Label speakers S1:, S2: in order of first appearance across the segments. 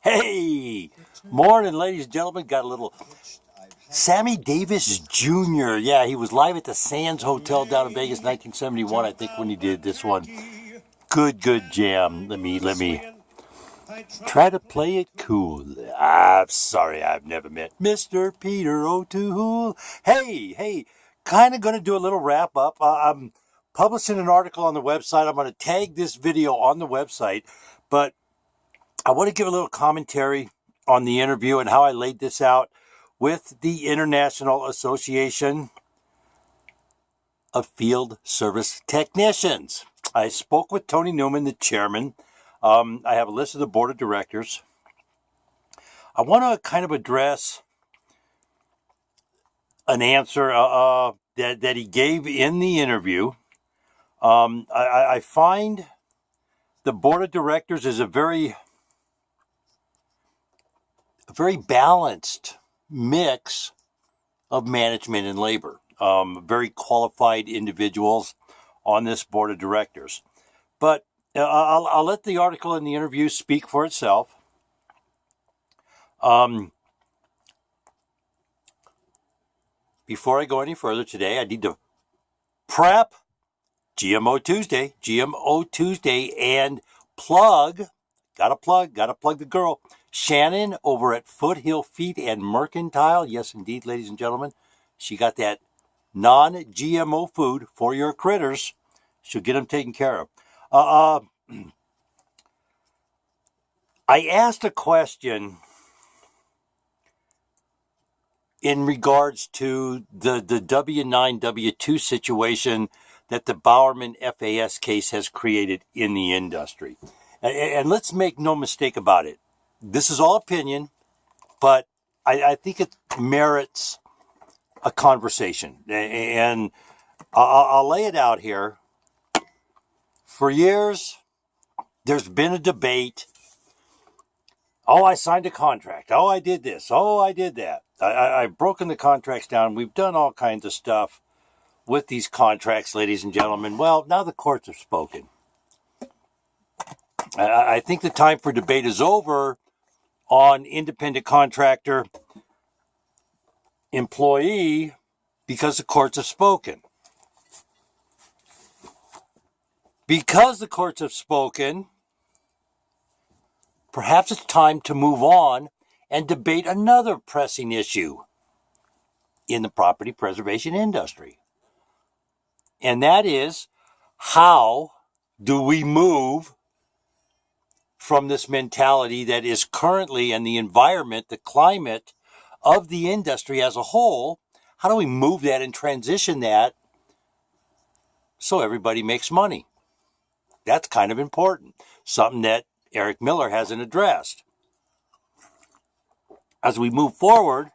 S1: Hey, morning, ladies and gentlemen. Got a little Sammy Davis Jr. Yeah, he was live at the Sands Hotel down in Vegas, 1971, I think, when he did this one. Good jam. Let me try to play it cool. I'm sorry, I've never met Mr. Peter O'Toole. Hey, kind of going to do a little wrap up. I'm publishing an article on the website. I'm going to tag this video on the website, but I want to give a little commentary on the interview and how I laid this out with the International Association of Field Service Technicians. I spoke with Tony Newman, the chairman. I have a list of the board of directors. I want to kind of address an answer that he gave in the interview. I find the board of directors is a very balanced mix of management and labor. Very qualified individuals on this board of directors. But I'll let the article and the interview speak for itself. Before I go any further today, I need to prep GMO Tuesday, and gotta plug the girl, Shannon over at Foothill Feed and Mercantile. Yes, indeed, ladies and gentlemen. She got that non-GMO food for your critters. She'll get them taken care of. I asked a question in regards to the W9, W2 situation that the Bowerman FAS case has created in the industry. And let's make no mistake about it. This is all opinion, but I think it merits a conversation. And I'll lay it out here. For years, there's been a debate. Oh, I signed a contract. Oh, I did this. Oh, I did that. I've broken the contracts down. We've done all kinds of stuff with these contracts, ladies and gentlemen. Well, now the courts have spoken. I think the time for debate is over on independent contractor employee because the courts have spoken. Because the courts have spoken, perhaps it's time to move on and debate another pressing issue in the property preservation industry. And that is, how do we move from this mentality that is currently in the environment, the climate of the industry as a whole? How do we move that and transition that so everybody makes money? That's kind of important. Something that Eric Miller hasn't addressed. As we move forward,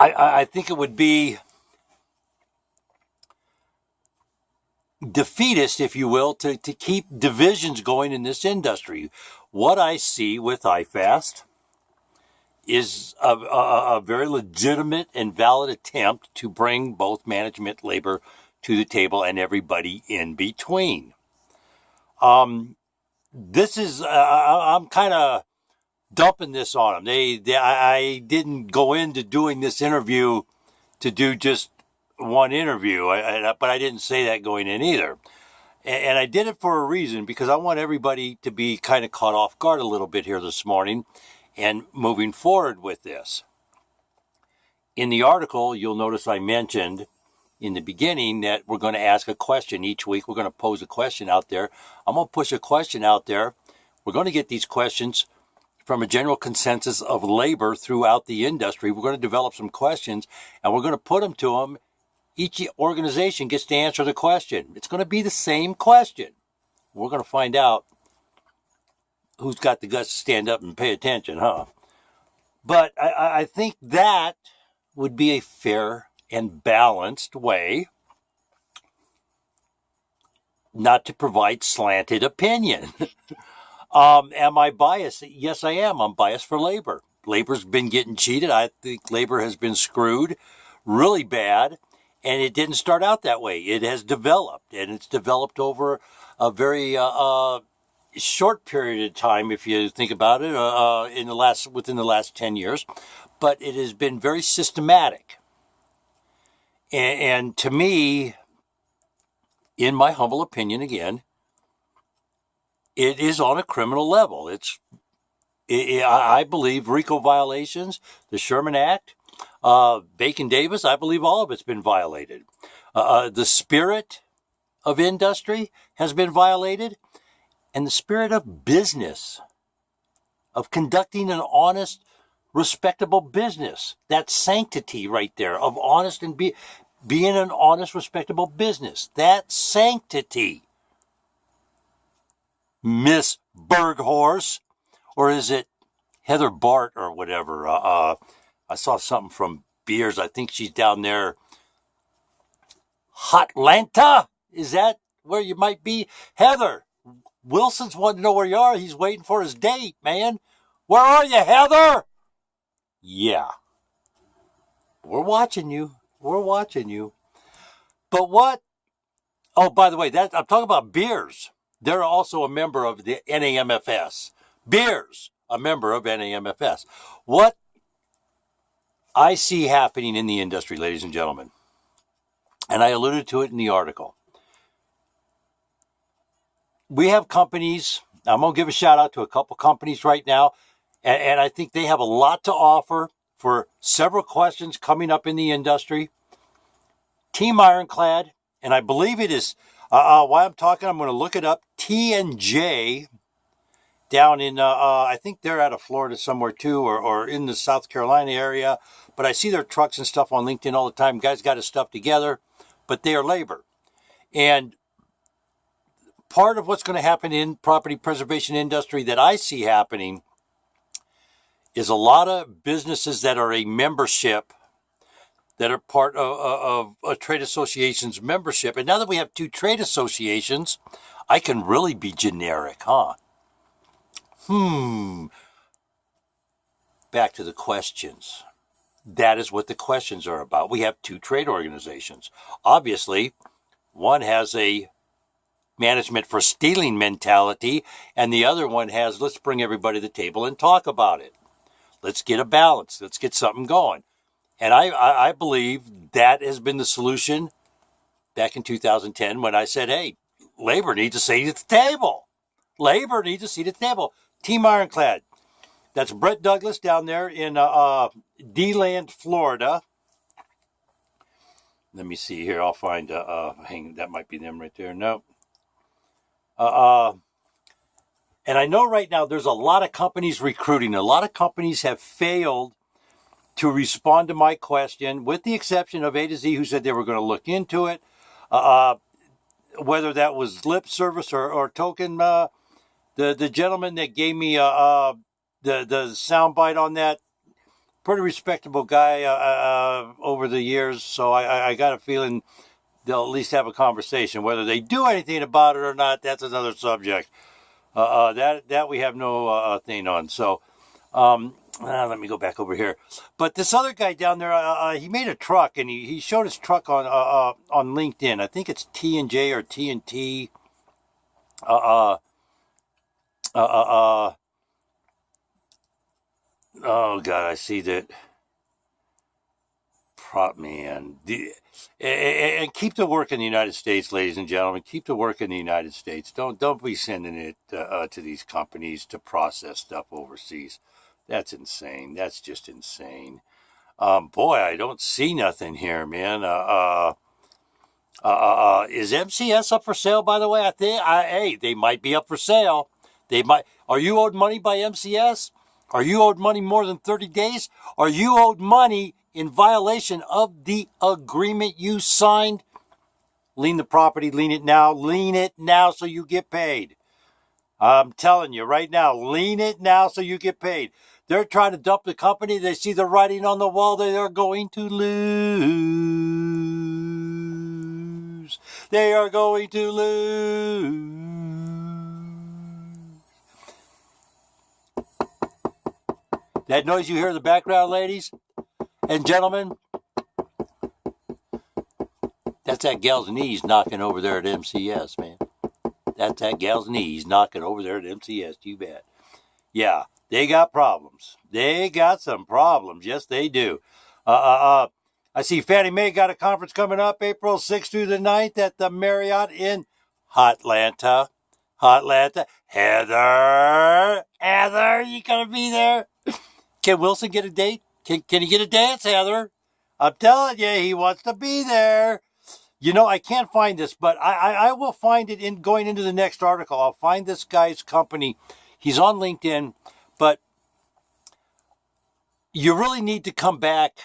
S1: I think it would be defeatist, if you will, to keep divisions going in this industry. What I see with IFAST is a very legitimate and valid attempt to bring both management, labor to the table and everybody in between. This is, I'm kind of dumping this on them. I didn't go into doing this interview to do just one interview, but I didn't say that going in either. And I did it for a reason, because I want everybody to be kind of caught off guard a little bit here this morning and moving forward with this. In the article, you'll notice I mentioned in the beginning that we're going to ask a question each week. We're going to pose a question out there. I'm going to push a question out there. We're going to get these questions from a general consensus of labor throughout the industry. We're going to develop some questions, and we're going to put them to them. Each organization gets to answer the question. It's going to be the same question. We're going to find out who's got the guts to stand up and pay attention, huh? But I think that would be a fair and balanced way not to provide slanted opinion. Am I biased? Yes, I am. I'm biased for labor. Labor's been getting cheated. I think labor has been screwed really bad, and it didn't start out that way. It has developed, and it's developed over a very short period of time, if you think about it, within the last 10 years, but it has been very systematic. And to me, in my humble opinion, again, it is on a criminal level. I believe RICO violations, the Sherman Act, Bacon Davis, I believe all of it's been violated. The spirit of industry has been violated, and the spirit of business, of conducting an honest, respectable business. That sanctity right there of honest and being an honest, respectable business. That sanctity. Miss Berghorse, or is it Heather Bart or whatever? I saw something from Beers. I think she's down there. Hotlanta? Is that where you might be? Heather, Wilson's wanting to know where you are. He's waiting for his date, man. Where are you, Heather? Yeah. We're watching you. We're watching you. But what? Oh, by the way, I'm talking about Beers. They're also a member of the NAMFS. Beers, a member of NAMFS. What I see happening in the industry, ladies and gentlemen, and I alluded to it in the article. We have companies. I'm going to give a shout out to a couple companies right now, and I think they have a lot to offer for several questions coming up in the industry. Team Ironclad, and I believe it is, while I'm talking, I'm going to look it up, T&J, down in, I think they're out of Florida somewhere too, or in the South Carolina area, but I see their trucks and stuff on LinkedIn all the time. Guys got his stuff together, but they are labor. And part of what's going to happen in property preservation industry that I see happening is a lot of businesses that are a membership, that are part of a trade association's membership. And now that we have two trade associations, I can really be generic, huh? Back to the questions. That is what the questions are about. We have two trade organizations. Obviously, one has a management for stealing mentality, and the other one has, let's bring everybody to the table and talk about it. Let's get a balance. Let's get something going. And I believe that has been the solution back in 2010 when I said, hey, labor needs a seat at the table. Labor needs a seat at the table. Team Ironclad. That's Brett Douglas down there in D-Land, Florida. Let me see here. I'll find, that might be them right there. No. And I know right now there's a lot of companies recruiting. A lot of companies have failed to respond to my question, with the exception of A to Z, who said they were going to look into it. Whether that was lip service or token, the gentleman that gave me the soundbite on that, pretty respectable guy over the years. So I got a feeling they'll at least have a conversation. Whether they do anything about it or not, that's another subject. That we have no thing on. So. Let me go back over here. But this other guy down there, he made a truck, and he showed his truck on LinkedIn. I think it's T&J or T&T. Oh God, I see that. Prop man. And keep the work in the United States, ladies and gentlemen. Keep the work in the United States. Don't be sending it to these companies to process stuff overseas. That's insane. That's just insane. Boy, I don't see nothing here, man. Is MCS up for sale, by the way? I think, hey, they might be up for sale. They might. Are you owed money by MCS? Are you owed money more than 30 days? Are you owed money in violation of the agreement you signed? Lien the property, lien it now so you get paid. I'm telling you right now, lien it now so you get paid. They're trying to dump the company. They see the writing on the wall. They are going to lose. They are going to lose. That noise you hear in the background, ladies and gentlemen, that's that gal's knees knocking over there at MCS, man. That's that gal's knees knocking over there at MCS. You bet. Yeah, they got problems. They got some problems. Yes, they do. I see Fannie Mae got a conference coming up April 6th through the 9th at the Marriott in Hotlanta. Heather, you gonna be there? Can Wilson get a date? Can he get a dance, Heather? I'm telling you, he wants to be there. You know, I can't find this, but I will find it in going into the next article. I'll find this guy's company. He's on LinkedIn, but you really need to come back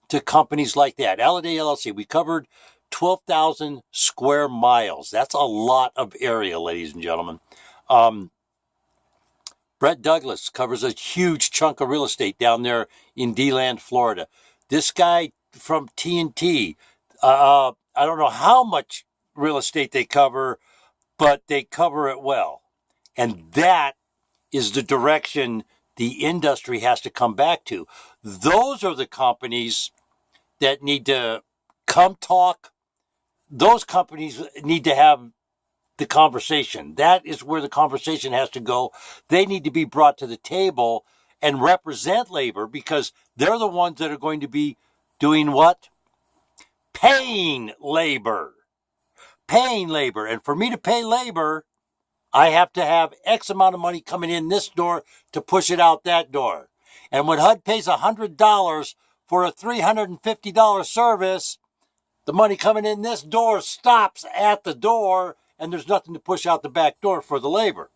S1: to companies like that. Alliday LLC, we covered 12,000 square miles. That's a lot of area, ladies and gentlemen. Brett Douglas covers a huge chunk of real estate down there in DeLand, Florida. This guy from TNT, I don't know how much real estate they cover, but they cover it well. And that is the direction the industry has to come back to. Those are the companies that need to come talk. Those companies need to have the conversation. That is where the conversation has to go. They need to be brought to the table and represent labor, because they're the ones that are going to be doing what? Paying labor. And for me to pay labor, I have to have X amount of money coming in this door to push it out that door. And when HUD pays $100 for a $350 service, the money coming in this door stops at the door, and there's nothing to push out the back door for the labor.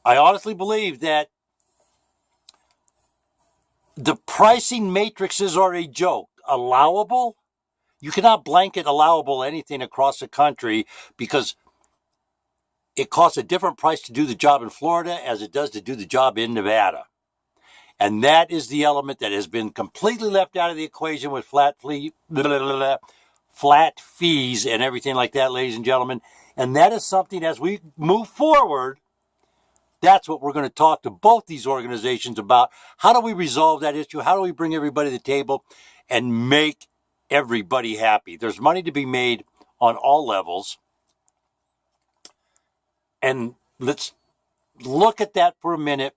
S1: I honestly believe that the pricing matrices are a joke. Allowable? You cannot blanket allowable anything across the country, because it costs a different price to do the job in Florida as it does to do the job in Nevada. And that is the element that has been completely left out of the equation with flat fees and everything like that, ladies and gentlemen. And that is something, as we move forward, that's what we're going to talk to both these organizations about. How do we resolve that issue? How do we bring everybody to the table and make everybody happy? There's money to be made on all levels. And let's look at that for a minute.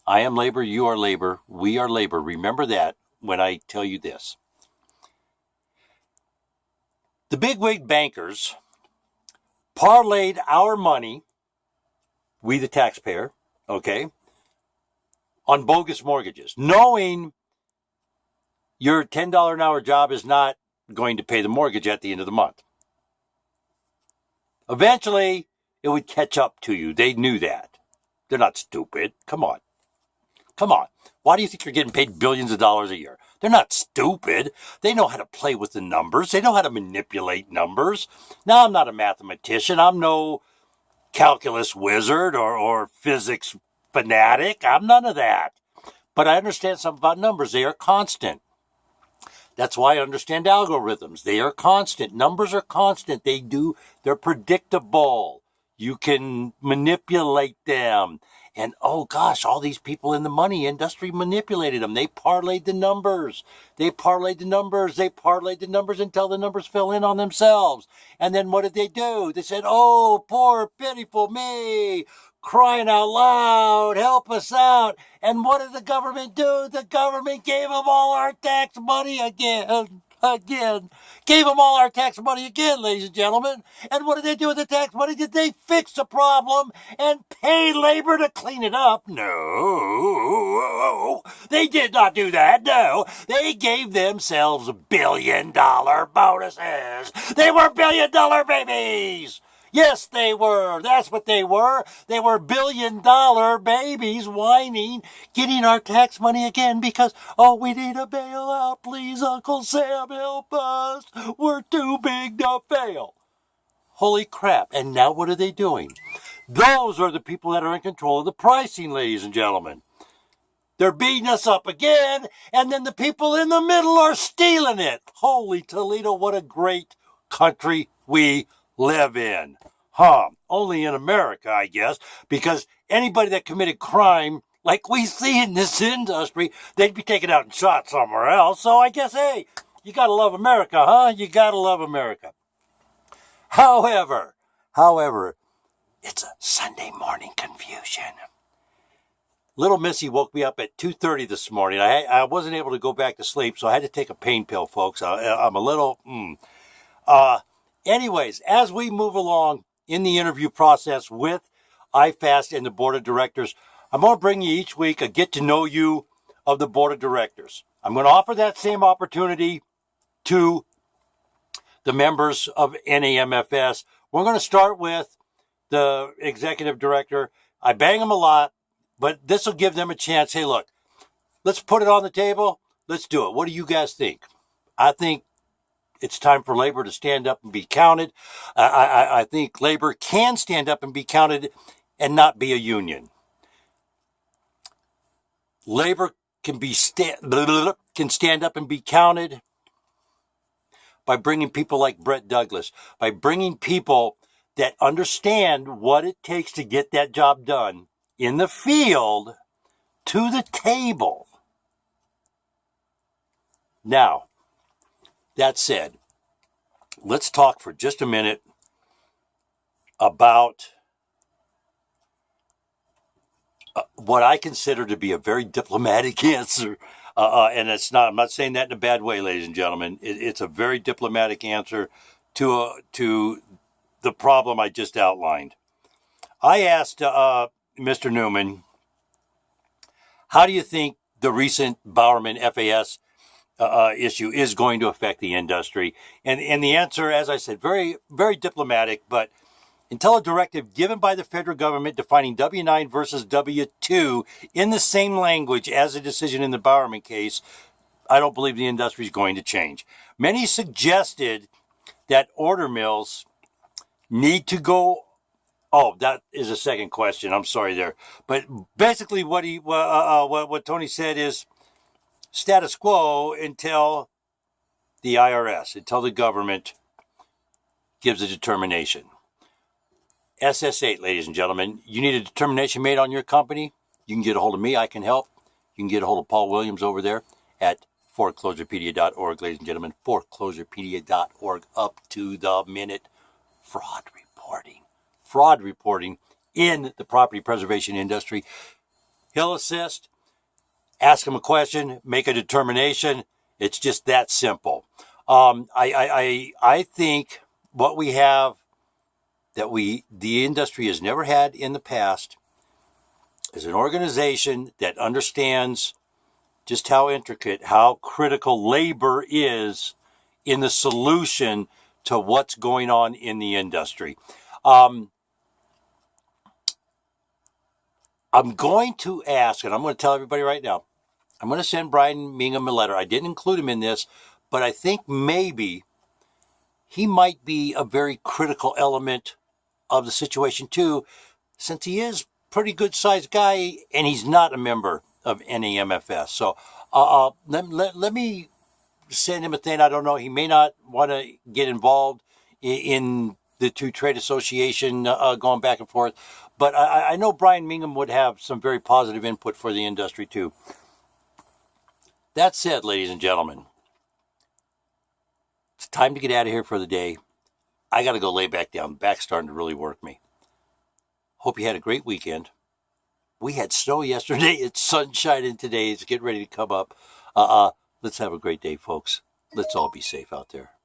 S1: I am labor, you are labor, we are labor. Remember that when I tell you this. The bigwig bankers parlayed our money, we the taxpayer, okay, on bogus mortgages, knowing your $10 an hour job is not going to pay the mortgage at the end of the month. Eventually, it would catch up to you. They knew that. They're not stupid. Come on. Why do you think you're getting paid billions of dollars a year? They're not stupid. They know how to play with the numbers. They know how to manipulate numbers. Now, I'm not a mathematician. I'm no calculus wizard or physics fanatic. I'm none of that. But I understand something about numbers. They are constant. That's why I understand algorithms. They are constant. Numbers are constant. They're predictable. You can manipulate them. And oh gosh, all these people in the money industry manipulated them. They parlayed the numbers. They parlayed the numbers until the numbers fell in on themselves. And then what did they do? They said, oh, poor pitiful me, crying out loud, help us out. And what did the government do? The government gave them all our tax money again. Gave them all our tax money again, ladies and gentlemen. And what did they do with the tax money? Did they fix the problem and pay labor to clean it up? No, they did not do that. No, they gave themselves billion-dollar bonuses. They were billion-dollar babies. Yes, they were. That's what they were. They were billion-dollar babies whining, getting our tax money again because, oh, we need a bailout. Please, Uncle Sam, help us. We're too big to fail. Holy crap. And now what are they doing? Those are the people that are in control of the pricing, ladies and gentlemen. They're beating us up again, and then the people in the middle are stealing it. Holy Toledo, what a great country we live in. Only in America, I guess, because anybody that committed crime like we see in this industry, they'd be taken out and shot somewhere else. So I guess, hey, you gotta love America, huh? You gotta love America. However, it's a Sunday morning confusion. Little Missy woke me up at 2:30 this morning. I wasn't able to go back to sleep, so I had to take a pain pill, folks. I'm a little... Anyways, as we move along in the interview process with iFast and the board of directors, I'm going to bring you each week a get to know you of the board of directors. I'm going to offer that same opportunity to the members of NAMFS. We're going to start with the executive director. I bang them a lot, but this will give them a chance. Hey, look, let's put it on the table. Let's do it. What do you guys think? I think it's time for labor to stand up and be counted. I think labor can stand up and be counted and not be a union. Labor can stand up and be counted by bringing people like Brett Douglas, by bringing people that understand what it takes to get that job done in the field to the table. Now, that said, let's talk for just a minute about what I consider to be a very diplomatic answer. And I'm not saying that in a bad way, ladies and gentlemen. It's a very diplomatic answer to the problem I just outlined. I asked Mr. Newman, how do you think the recent Bowerman FAS issue is going to affect the industry? And the answer, as I said, very, very diplomatic, but until a directive given by the federal government defining W-9 versus W-2 in the same language as a decision in the Bowerman case, I don't believe the industry is going to change. Many suggested that order mills need to go... Oh, that is a second question. I'm sorry there. But basically what Tony said is status quo until the IRS, until the government gives a determination. SS8, ladies and gentlemen, you need a determination made on your company, you can get a hold of me. I can help. You can get a hold of Paul Williams over there at foreclosurepedia.org, ladies and gentlemen, foreclosurepedia.org, up to the minute fraud reporting in the property preservation industry. He'll assist, ask him a question, make a determination. It's just that simple. I think what we have that the industry has never had in the past is an organization that understands just how intricate, how critical labor is in the solution to what's going on in the industry. I'm going to ask, and I'm going to tell everybody right now, I'm going to send Brian Mingham a letter. I didn't include him in this, but I think maybe he might be a very critical element of the situation too, since he is a pretty good sized guy and he's not a member of NAMFS. So let me send him a thing. I don't know. He may not want to get involved in the two trade association going back and forth, but I know Brian Mingham would have some very positive input for the industry too. That said, ladies and gentlemen, it's time to get out of here for the day. I got to go lay back down. The back's starting to really work me. Hope you had a great weekend. We had snow yesterday. It's sunshine today. It's getting ready to come up. Let's have a great day, folks. Let's all be safe out there.